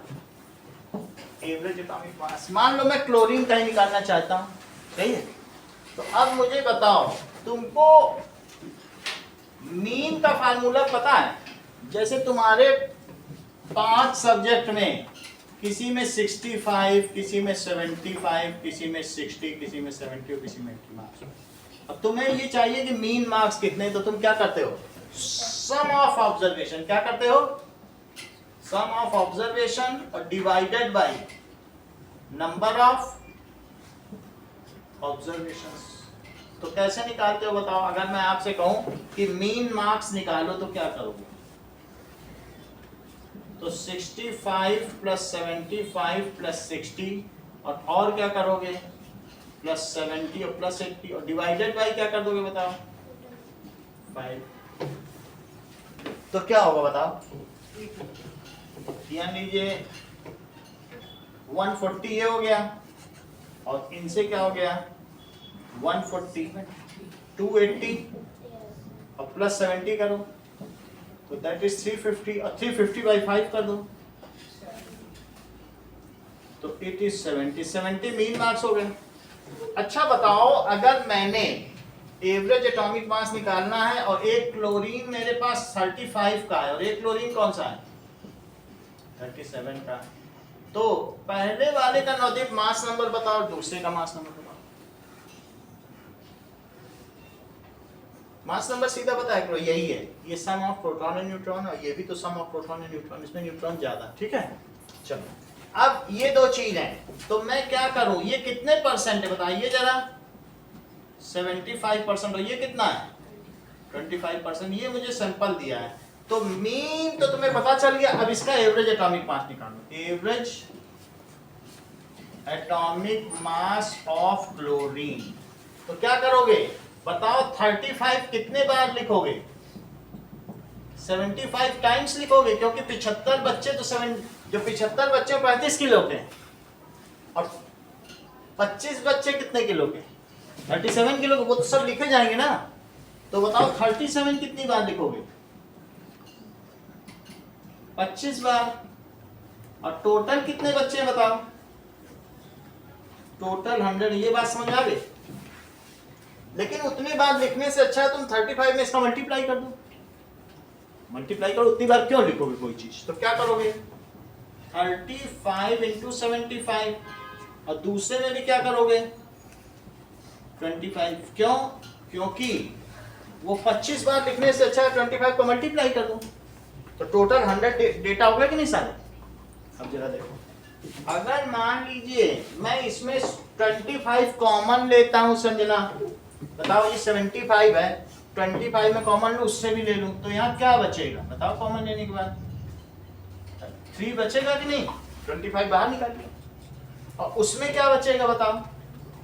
A: average atomic mass। मान लो मैं क्लोरीन का ही निकालना चाहता हूं, सही है, तो अब मुझे बताओ, तुमको मीन का फार्मूला पता है? जैसे तुम्हारे 5 सब्जेक्ट में किसी में 65, किसी में 75, किसी में 60, किसी में 70 और किसी में 80 मार्क्स। अब तुम्हें ये चाहिए कि मीन मार्क्स कितने, तो तुम क्या करते हो? सम ऑफ ऑब्जर्वेशन। क्या करते हो? सम ऑफ ऑब्जर्वेशन और divided by number of observations. तो कैसे निकालते हो बताओ? अगर मैं आपसे कहूं कि मीन मार्क्स निकालो तो क्या करोगे? तो 65 प्लस 75 प्लस 60 और क्या करोगे? प्लस 70 और प्लस 80 और डिवाइडेड बाय क्या कर दोगे बताओ? 5। तो क्या होगा बताओ? ध्यान लीजिए, 140 ये हो गया और इनसे क्या हो गया? 140, 280 और प्लस 70 करो तो दैट इज 350 और 350 बाई 5 कर दो तो इट इज 70 मीन मार्क्स हो गए। अच्छा बताओ, अगर मैंने एवरेज एटॉमिक मास निकालना है और एक क्लोरीन मेरे पास 35 का है और एक क्लोरीन कौन सा है? 37 का, तो पहले वाले का नॉर्मल मास नंबर बताओ, दूसरे का मास नंबर बताओ। मास नंबर सीधा पता है, यही है, ये सम ऑफ प्रोटॉन एंड न्यूट्रॉन और ये भी तो सम ऑफ प्रोटॉन एंड न्यूट्रॉन, इसमें न्यूट्रॉन ज्यादा, ठीक है। चलो अब ये दो चीज है, तो मैं क्या करूं? ये कितने परसेंट है बताइए जरा? 75% और ये कितना है? 25%। ये मुझे सैंपल दिया है, तो मीन तो तुम्हें पता चल गया। अब इसका एवरेज एटॉमिक मास निकालो। Average atomic mass of chlorine, तो क्या करोगे बताओ? 35 कितने बार लिखोगे? 75 टाइम्स लिखोगे, क्योंकि 75 बच्चे तो 75 बच्चे 35 किलो के और 25 बच्चे कितने किलो के? 37 किलो के। वो तो सब लिखे जाएंगे ना, तो बताओ 37 कितनी बार लिखोगे? 25 बार। और टोटल कितने बच्चे हैं बताओ? टोटल 100। ये बात समझ आ गई? लेकिन उतनी बार लिखने से अच्छा है तुम 35 में इसका मल्टीप्लाई कर दो। मल्टीप्लाई करो, उतनी बार क्यों लिखोगे कोई चीज? तो क्या करोगे? 35 इंटू 75 और दूसरे में भी क्या करोगे? 25। क्यों? क्योंकि वो 25 बार लिखने से अच्छा है 25 को मल्टीप्लाई कर दो, तो टोटल 100 डेटा हो गया कि नहीं सारे? अब जरा देखो, अगर मान लीजिए मैं इसमें 25 कॉमन लेता हूं संजना, बताओ ये 75 है, 25 में कॉमन लूं, उससे भी ले लूं, तो यहाँ क्या बचेगा बताओ? कॉमन लेने के बाद 3 बचेगा कि नहीं? 25 बाहर निकाल लिया। और उसमें क्या बचेगा बताओ?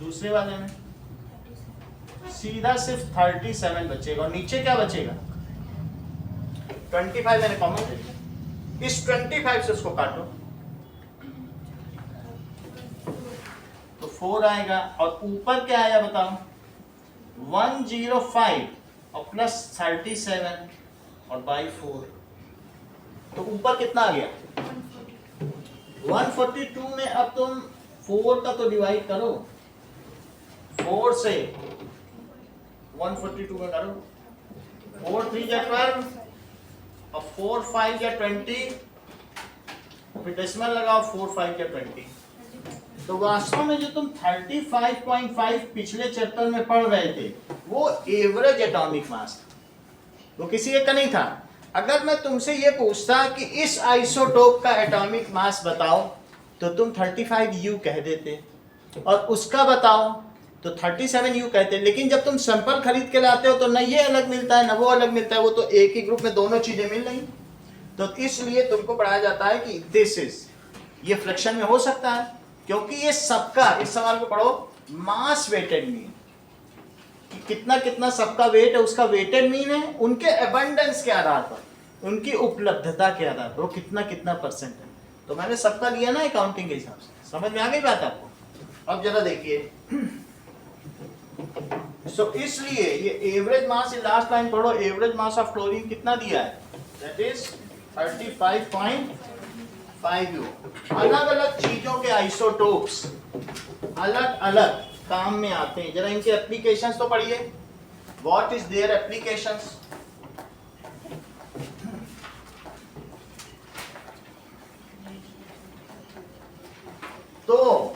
A: दूसरे वाले में सीधा सिर्फ 37 बचेगा और नीचे क्या बचेगा? 25 मैंने कॉमन ले लिया। इस 25 से उसको काटो तो 4 आएगा और ऊपर क्या आया बताओ? 105 और प्लस 37 और बाई 4 तो ऊपर कितना आ गया 142 में। अब तुम 4 का तो डिवाइड करो, 4 से 142 में करो, 4 3 या 12 और 4 5 या 20, फिर डेसिमल लगाओ, 4 5 या 20। तो वास्तव में जो तुम 35.5 पिछले चैप्टर में पढ़ रहे थे वो एवरेज एटॉमिक मास था, वो किसी एक का नहीं था। अगर मैं तुमसे ये पूछता कि इस आइसोटोप का एटॉमिक मास बताओ तो तुम 35U कह देते, और उसका बताओ तो 37U कहते। लेकिन जब तुम सैंपल खरीद के लाते हो तो न ये अलग मिलता है न वो अलग मिलता है, वो तो एक ही ग्रुप में दोनों चीजें मिल रही। तो इसलिए तुमको पढ़ाया जाता है कि दिस इज, ये फ्रैक्शन में हो सकता है, क्योंकि ये सबका, इस सवाल को पढ़ो, मास वेटेड मीन, कि कितना कितना सबका वेट है, उसका वेटेड मीन है उनके एबंडेंस के आधार पर, उनकी उपलब्धता के आधार पर वो कितना कितना परसेंट है। तो मैंने सबका लिया ना अकाउंटिंग के हिसाब से। समझ में आ गई बात आपको? अब जरा देखिए, सो इसलिए ये एवरेज मास, लास्ट लाइन पढ़ो, एवरेज मास ऑफ क्लोरीन कितना दिया है, दैट इज 35.5U। अलग अलग चीजों के आइसोटोप्स अलग अलग काम में आते हैं। जरा इनके एप्लीकेशंस तो पढ़िए, व्हाट इज देयर एप्लीकेशंस। तो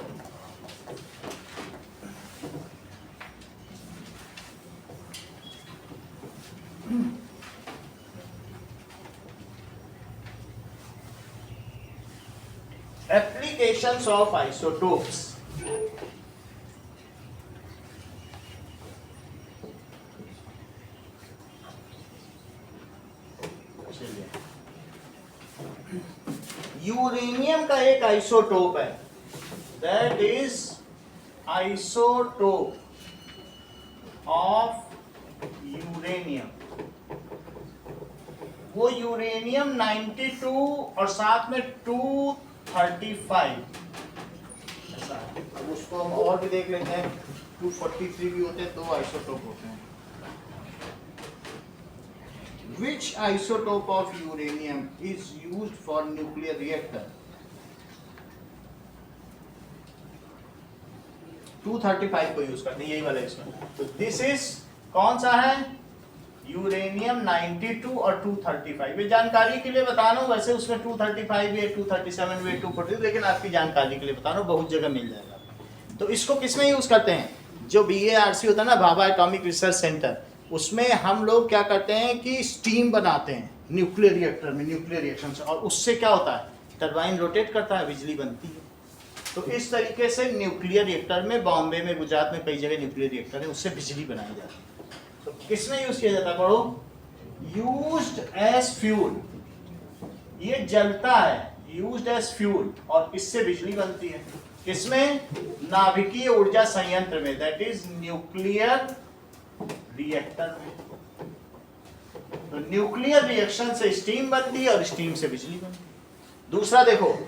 A: applications of isotopes, यूरेनियम का एक आइसोटोप है, that is isotope of uranium. वो यूरेनियम 92 और साथ में 235 ऐसा है। अब उसको हम और भी देख लेते हैं, 243 भी होते हैं, 2 आइसोटोप होते हैं। Which isotope of uranium is used for nuclear reactor? 235 को यूज करते हैं, यही वाला इसमें। तो दिस इज कौन सा है, यूरेनियम 92 और 235। ये जानकारी के लिए बता रहा हूँ, वैसे उसमें 235 भी है, 237 भी है, 240, लेकिन आपकी जानकारी के लिए बता रहा हूँ, बहुत जगह मिल जाएगा। तो इसको किसमें यूज करते हैं, जो BARC होता है ना, भाभा एटॉमिक रिसर्च सेंटर, उसमें हम लोग क्या करते हैं कि स्टीम बनाते हैं न्यूक्लियर रिएक्टर में, न्यूक्लियर रिएक्शन से, और उससे क्या होता है, टरबाइन रोटेट करता है, बिजली बनती है। तो इस तरीके से न्यूक्लियर रिएक्टर में, बॉम्बे में, गुजरात में कई जगह न्यूक्लियर रिएक्टर है, उससे बिजली बनाई जाती है। तो किसमें यूज किया जाता है, पढ़ो, यूज्ड एज फ्यूल, ये जलता है, यूज्ड एज फ्यूल, और इससे बिजली बनती है। किसमें, नाभिकीय ऊर्जा संयंत्र में, दैट इज न्यूक्लियर रिएक्टर में। तो न्यूक्लियर रिएक्शन से स्टीम बनती है और स्टीम से बिजली बनती है। दूसरा देखो,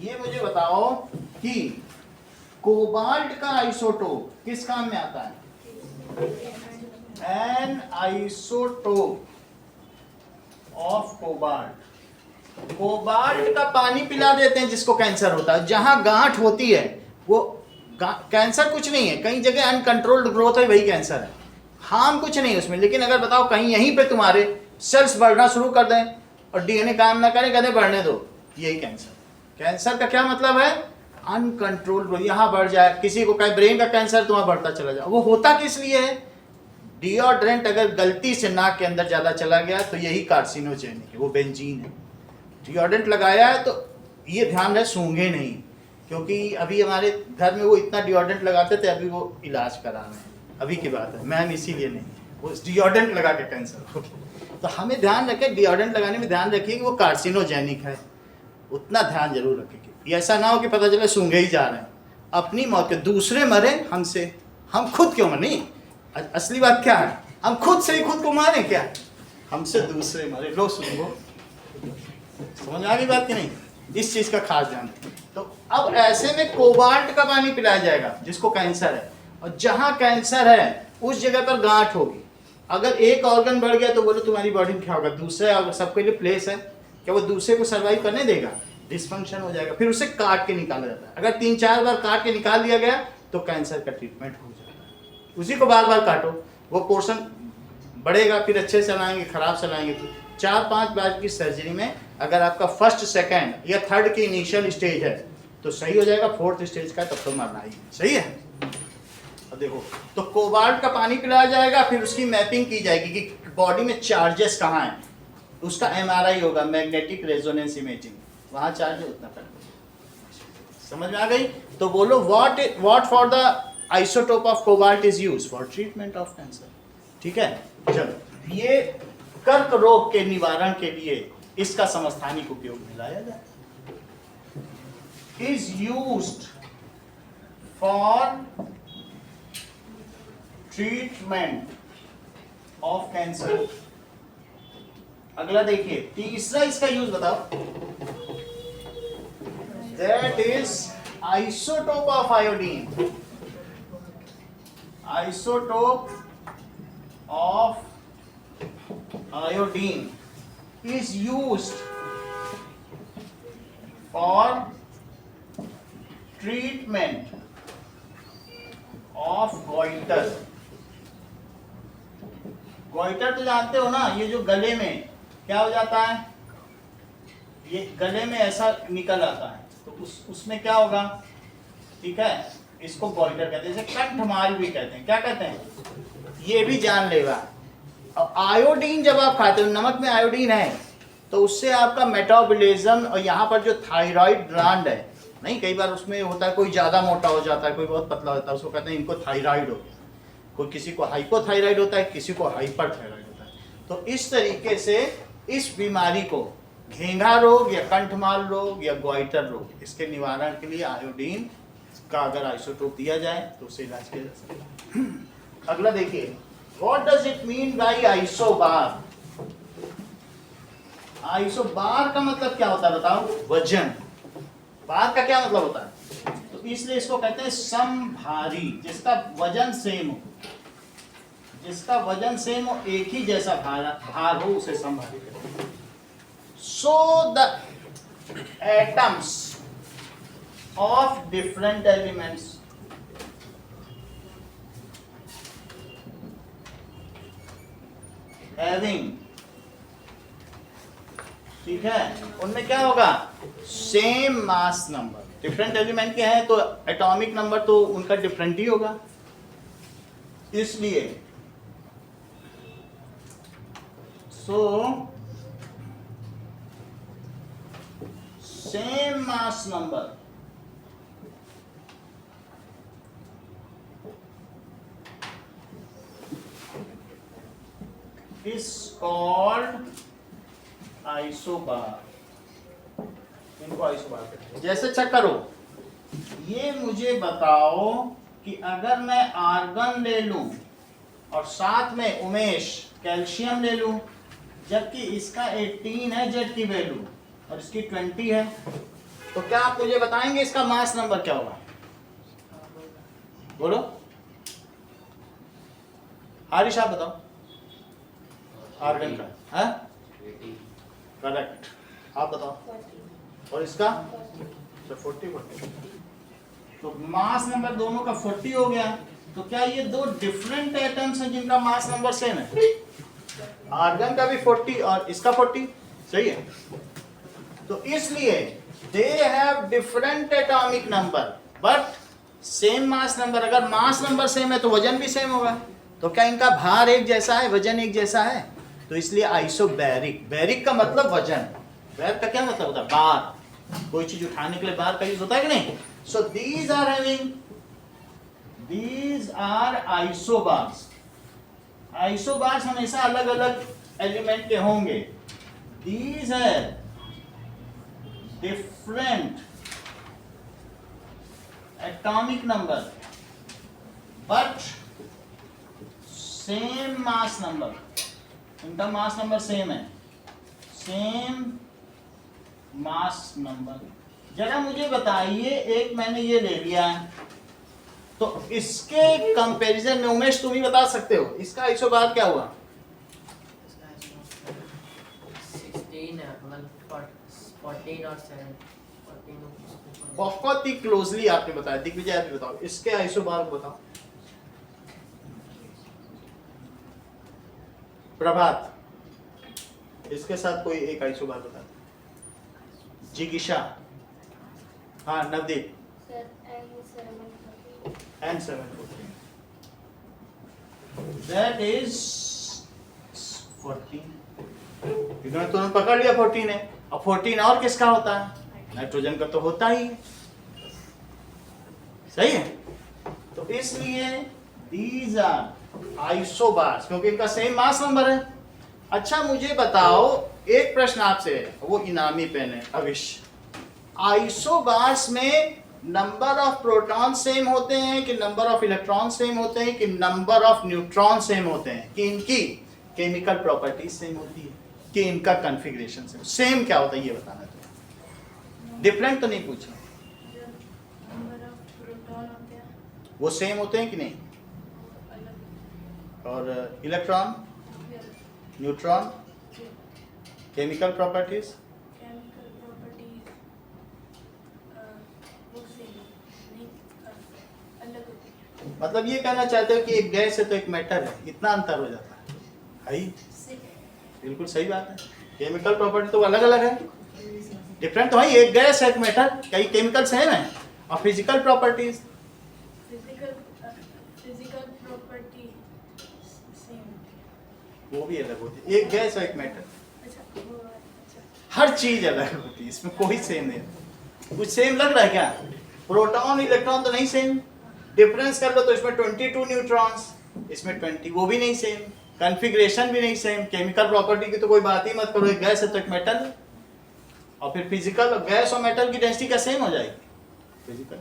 A: ये मुझे बताओ कि कोबाल्ट का आइसोटोप किस काम में आता है, N isotope of cobalt. Cobalt का पानी पिला देते हैं जिसको कैंसर होता है, जहां गांठ होती है वो कैंसर कुछ नहीं है, कई जगह अनकंट्रोल्ड ग्रोथ है, वही कैंसर है, हार्म कुछ नहीं उसमें। लेकिन अगर बताओ कहीं यहीं पे तुम्हारे सेल्स बढ़ना शुरू कर दें और DNA काम ना करे, कहते बढ़ने दो, यही कैंसर। कैंसर का क्या मतलब है, अनकंट्रोल्ड ग्रोथ, यहाँ बढ़ जाए, किसी को कहे ब्रेन का कैंसर, तुम्हारा बढ़ता चला जाए। वो होता किस लिए है, डिओड्रेंट अगर गलती से नाक के अंदर ज्यादा चला गया तो यही कार्सिनोजेनिक है, वो बेंजीन है। डिओड्रेंट लगाया है तो ये ध्यान रहे, सूंघे नहीं, क्योंकि अभी हमारे घर में वो इतना डिओड्रेंट लगाते थे, अभी वो इलाज करा रहे हैं, अभी की बात है, मैम इसीलिए नहीं, वो डिओड्रेंट लगा के कैंसर हो गया। तो हमें ध्यान रखें, डिओड्रेंट लगाने में ध्यान रखिए कि वो कार्सिनोजेनिक है, उतना ध्यान जरूर रखेंगे। ऐसा ना हो कि पता चले सूंघे ही जा रहे हैं, अपनी मौत के, दूसरे मरे हमसे, हम खुद क्यों मरे। असली बात क्या है, हम खुद से ही खुद को मारे क्या, हमसे दूसरे मरे, लो सूंघो। समझ आ गई बात कि नहीं, इस चीज का खास ध्यान रखें। तो अब ऐसे में कोबाल्ट का पानी पिलाया जाएगा जिसको कैंसर है, और जहां कैंसर है उस जगह पर गांठ होगी। अगर एक ऑर्गन बढ़ गया तो बोलो तुम्हारी बॉडी में क्या होगा, दूसरे सबके लिए प्लेस है, क्या वो दूसरे को सर्वाइव करने देगा? डिसफंक्शन हो जाएगा, फिर उसे काट के निकाला जाता है। अगर 3-4 बार काट के निकाल दिया गया तो कैंसर का ट्रीटमेंट हो जाता है। उसी को बार बार काटो, वो पोर्शन बढ़ेगा, फिर अच्छे से चलाएंगे, खराब चलाएंगे। तो 4-5 बार की सर्जरी में अगर आपका फर्स्ट, सेकंड या थर्ड की इनिशियल स्टेज है तो सही हो जाएगा, फोर्थ स्टेज का तब तो मरना ही है। सही है। अब देखो, तो कोबाल्ट का पानी पिलाया जाएगा, फिर उसकी मैपिंग की जाएगी कि बॉडी में चार्जेस कहाँ हैं। उसका MRI होगा, मैग्नेटिक रेजोनेंस इमेजिंग, वहाँ चार्ज उतना कर। समझ में आ गई? तो बोलो what for the isotope of cobalt is used for treatment of cancer. ठीक है, चलो ये कर्क रोग के निवारण के लिए इसका समस्थानिक उपयोग में लाया जाए। Is used for treatment of cancer. अगला देखिए, तीसरा इसका यूज बताओ। That is isotope of iodine. Isotope of iodine is used for treatment of goiter। goiter तो जानते हो ना, ये जो गले में क्या हो जाता है, ये गले में ऐसा निकल आता है, तो उसमें क्या होगा? ठीक है, इसको goiter कहते हैं, जैसे कंठमाल भी कहते हैं। क्या कहते हैं? ये भी जान लेगा। अब आयोडीन जब आप खाते हो, नमक में आयोडीन है, तो उससे आपका मेटाबॉलिज्म और यहाँ पर जो थायराइड ग्लैंड है, नहीं कई बार उसमें होता है, कोई ज़्यादा मोटा हो जाता है, कोई बहुत पतला होता है, उसको कहते हैं इनको थायराइड हो गया। कोई किसी को हाइपोथायराइड होता है, किसी को हाइपर थायराइड होता है। तो इस तरीके से इस बीमारी को, घेंघा रोग या कंठमाल रोग या गोइटर रोग, इसके निवारण के लिए आयोडीन का अगर आइसोटोप दिया जाए तो उससे इलाज किया जा सकता है। अगला देखिए, What does it mean by isobar? Isobar का मतलब क्या होता है बताओ? वजन। बार का क्या मतलब होता है? तो इसलिए इसको कहते हैं समभारी, जिसका वजन सेम हो। जिसका वजन सेम हो, एक ही जैसा भार हो, उसे समभारी कहते हैं। So the atoms of different elements having, ठीक है, उनमें क्या होगा? Same mass number. Different element के हैं तो एटॉमिक नंबर तो उनका डिफरेंट ही होगा। इसलिए same mass number is called isobar। इनको आइसोबार कहते हैं। जैसे चेक करो, ये मुझे बताओ कि अगर मैं आर्गन ले लूं और साथ में उमेश कैल्शियम ले लूं, जबकि इसका 18 है जेड की वैल्यू और इसकी 20 है, तो क्या आप मुझे बताएंगे इसका मास नंबर क्या होगा? बोलो हारिश, आप बताओ। आर्गन का है करेक्ट, आप बताओ। और इसका 40। तो मास नंबर दोनों का 40 हो गया। तो क्या ये दो डिफरेंट एटम्स हैं जिनका मास नंबर सेम है? आर्गन का भी 40 और इसका 40, सही है। तो इसलिए they have different atomic number but same mass number. अगर मास नंबर सेम है तो वजन भी सेम होगा। तो क्या इनका भार एक जैसा है, वजन एक जैसा है? तो इसलिए आइसोबैरिक। बैरिक का मतलब वजन, बैर का क्या मतलब होता है? बार। कोई चीज उठाने के लिए बार का यूज होता है कि नहीं? So these are isobars. Isobars हमेशा अलग अलग एलिमेंट के होंगे। These are different atomic number but same mass number. इनका मास नंबर सेम है, सेम मास नंबर। जरा मुझे बताइए, एक मैंने ये ले लिया है, तो इसके कंपैरिजन में उमेश तुम ही बता सकते हो इसका आइसोबार क्या हुआ?
F: 16 140 14 और 7 14 और
A: बहुत ही क्लोजली आपने बताया। दिग्विजय आप भी बताओ, इसके आइसोबार बताओ। प्रभात, इसके साथ कोई एक आइसोबार बता दो। जिगिशा, हाँ Navdeep.
E: Sir, N714.
A: And 714. That is 14. इन्होंने तुरंत पकड़ लिया 14 है। अब 14 और किसका होता है? नाइट्रोजन का तो होता ही है। सही है। तो इसलिए these are आइसोबार्स, क्योंकि इनका सेम मास नंबर है। अच्छा मुझे बताओ, एक प्रश्न आपसे है, वो इनामी पेन है अविश। आइसोबार्स में नंबर ऑफ प्रोटॉन सेम होते हैं कि नंबर ऑफ इलेक्ट्रॉन सेम होते हैं कि नंबर ऑफ न्यूट्रॉन सेम होते हैं कि इनकी केमिकल प्रॉपर्टीज सेम होती है कि इनका कॉन्फ़िगरेशन सेम क्या होता है, ये बताना चाहिए। डिफरेंट तो नहीं पूछा,
B: नंबर ऑफ प्रोटॉन होते हैं
A: वो सेम होते हैं कि नहीं,
B: अलग
A: और electron neutron chemical properties
B: chemical properties वो सेम नहीं अलग होती है।
A: मतलब ये कहना चाहते हो कि एक गैस है तो एक मेटल है, इतना अंतर हो जाता है ही? बिल्कुल सही बात है। केमिकल प्रॉपर्टी तो अलग अलग है, डिफरेंट तो है। एक गैस है एक मेटल, कई केमिकल सेम है। और physical properties
B: physical property same
A: वो भी अलग होती है। एक गैस और एक मेटल,
B: अच्छा वो अच्छा
A: हर चीज अलग होती है, इसमें कोई सेम नहीं। कुछ सेम लग रहा है क्या? प्रोटॉन इलेक्ट्रॉन तो नहीं सेम, डिफरेंस कर लो तो इसमें 22 न्यूट्रॉन्स, इसमें 20, वो भी नहीं सेम। कॉन्फ़िगरेशन भी नहीं सेम। केमिकल प्रॉपर्टी की तो कोई बात ही मत करो, एक गैस है तो एक मेटल है। और फिर फिजिकल, गैस और मेटल की डेंसिटी क्या सेम हो जाएगी? फिजिकल,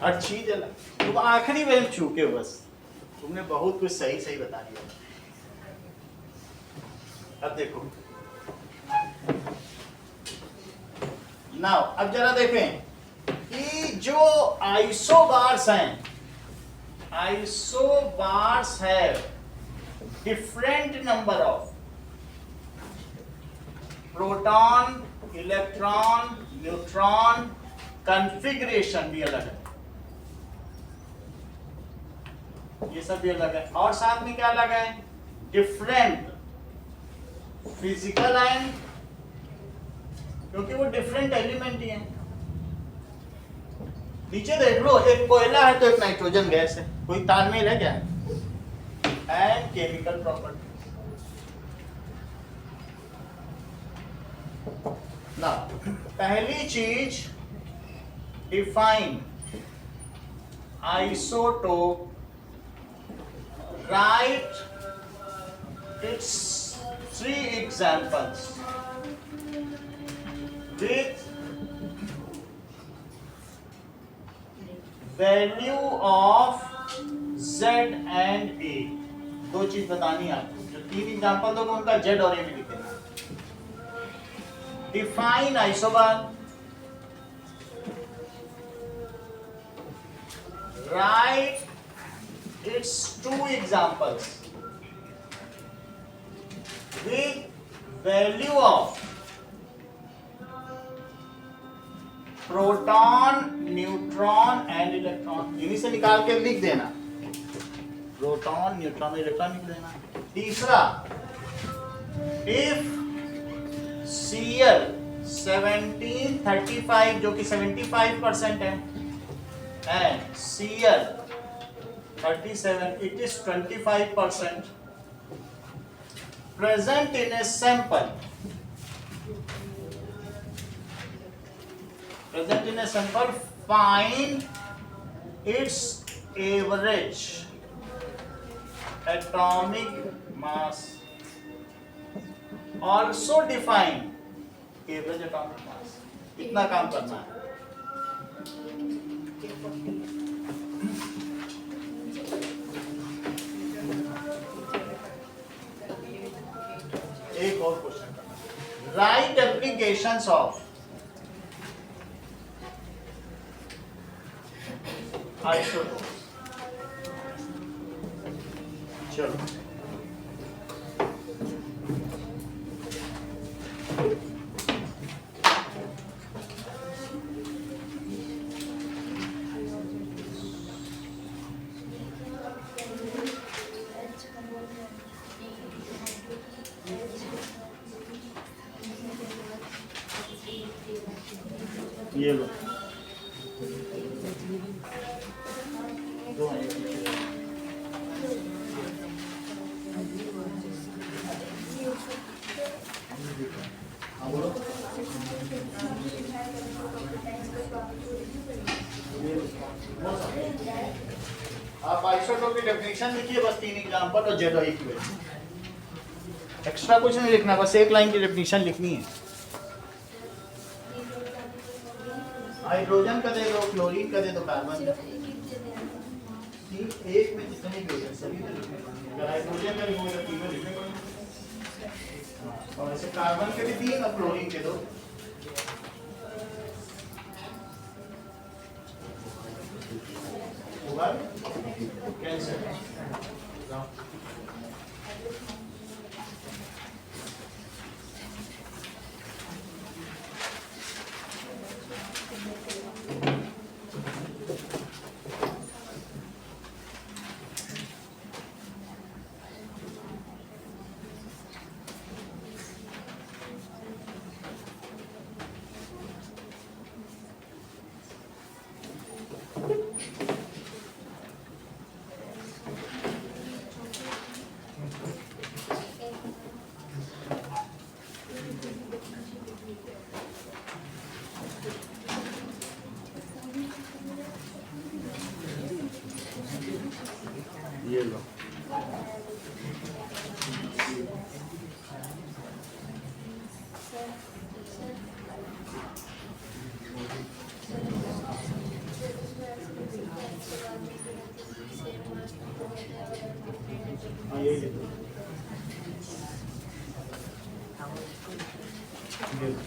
A: हर चीज अलग। तुम आखिरी बेल चूके हो, बस तुमने बहुत कुछ सही सही बता दिया। अब देखो नाउ, अब जरा देखें कि जो आइसोबार्स हैं, आइसोबार्स है different number of proton, electron, neutron, configuration भी अलग है, ये सब भी अलग है। और साथ में क्या अलग है? डिफरेंट फिजिकल एंड, क्योंकि वो डिफरेंट एलिमेंट ही हैं। नीचे देख लो, एक कोयला है तो एक नाइट्रोजन गैस है, कोई तालमेल है क्या? एंड केमिकल प्रॉपर्टी ना, पहली चीज define isotope, right its 3 examples with value of Z and A। दो चीज बतानी है आपको, जो 3 एग्जांपल दोगे उनका Z और A में लिख देना। Define isobar, write its 2 examples with value of proton, neutron and electron. इन्हीं से निकाल के लिख देना, प्रोटॉन, न्यूट्रॉन, इलेक्ट्रॉन लिख देना। तीसरा, इफ Cl 1735 जो कि 75% है and Cl 37 it is 25% present in a sample, find its average atomic mass, also define average atomic mass। इतना काम करना है। एक और क्वेश्चन करना, राइट एप्लीकेशंस ऑफ आइसोटोप। चलो ये लो दो हाँ बोलो आप आइसोटोप की डेफिनेशन लिखिए बस 3 एग्जांपल और जेड इक्वेशन, एक्स्ट्रा कुछ नहीं लिखना, बस एक लाइन की डेफिनेशन लिखनी है। हाइड्रोजन का दे दो, क्लोरीन का दे दो, कार्बन एक में जितने भी होते हैं सभी को लिखने पड़ेंगे। अगर हाइड्रोजन का भी होगा तीनों लिखने पड़ेंगे, और ऐसे कार्बन के भी 3 और क्लोरीन के 2। होगा कैंसर ये लो हाँ ये ले लो। ये लो।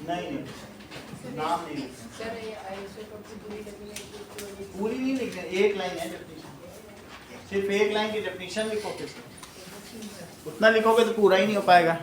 A: नहीं नाम नहीं लिखना,
C: सर ये आइसोटोप की पूरी डेफिनेशन
A: पूरी नहीं लिखना, एक लाइन है डेफिनेशन, सिर्फ एक लाइन की डेफिनेशन लिखो, किस उतना लिखोगे तो पूरा ही नहीं हो पाएगा।